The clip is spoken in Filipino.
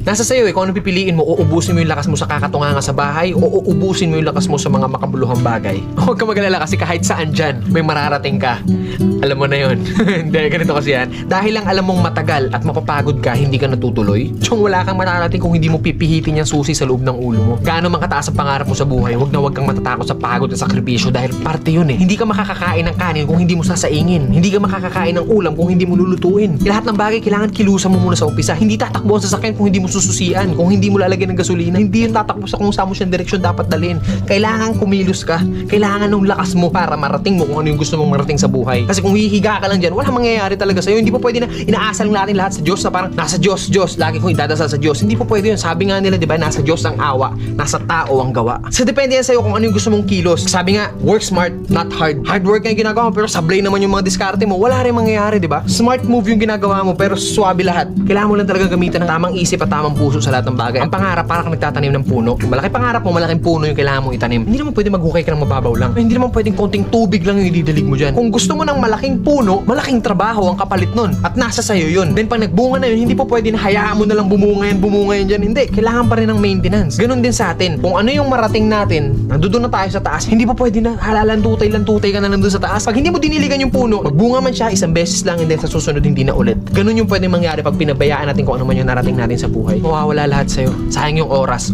Nasa sa'yo eh, kung ano pipiliin mo, uubusin mo yung lakas mo sa kakatunganga sa bahay o uubusin mo yung lakas mo sa mga makabuluhang bagay. Huwag ka mag-alala kasi kahit saan dyan, may mararating ka. Alam mo na yun. Hindi, ganito kasi yan. Dahil lang alam mong matagal at mapapagod ka, hindi ka natutuloy. Tsong wala kang mararating kung hindi mo pipihitin yung susi sa loob ng ulo mo. Gaano man kataas ang pangarap mo sa buhay, huwag kang matatakot sa pagod at sakripisyo dahil parte yun eh. Hindi ka makakakain ng kanin kung hindi mo sasaingin. Hindi ka makakakain ng ulam kung hindi mo lulutuin. Lahat ng bagay kailangan kilusan mo muna sa umpisa. Hindi tatakbo ang sasakyan kung hindi mo sususian. Kung hindi mo lalagyan ng gasolina, hindi yun tatakbo sa kung saan mo siyang direksyon dapat dalhin. Kailangan kumilos ka. Kailangan ng lakas mo para marating mo kung ano yung gusto mong marating sa buhay. Kasi kung hihiga ka lang dyan, wala mangyayari talaga sa'yo. Hindi po pwede na inaasal natin lahat sa Diyos na parang nasa Diyos, Diyos. Lagi kong idadasal sa Diyos. Hindi po pwede yun. Sabi nga nila, di ba, nasa Diyos ang awa, nasa tao ang gawa. So depende yan sa'yo kung ano yung gusto mong kilos. Sabi nga, work smart, not hard. Hard work nga yung ginagawa mo, pero sablay naman yung mga diskarte mo. Wala rin mangyayari, di ba? Smart move yung ginagawa mo, pero swabe lahat. Kailangan mo lang talaga gamitan ng tamang isip at tamang puso sa lahat ng bagay. Ang pangarap, para kang nagtatanim ng puno. Malaki pangarap mo, malaking puno yung kailangan mong itanim. Hindi naman pwede maghukay ka ng mababaw lang. Hindi naman pwedeng konting tubig lang yung ididilig mo dyan. Kung gusto mo ng malaking puno, malaking trabaho ang kapalit nun. At nasa sayo yun. Then pag nagbunga na yun, hindi po pwede na hayaan mo na lang bumunga yan dyan. Hindi. Kailangan pa rin ng maintenance. Ganun din sa atin. Kung ano yung marating natin, nandoon na tayo sa taas, hindi pa pwede na halalan tutay ka na lang doon sa taas. Pag hindi mo diniligan yung puno, magbunga man siya isang beses lang and then sa susunod hindi na ulit. Ganun yung pwede mangyari pag pinabayaan natin kung ano man yung narating natin sa buhay. Mawawala lahat sa'yo. Sayang yung oras.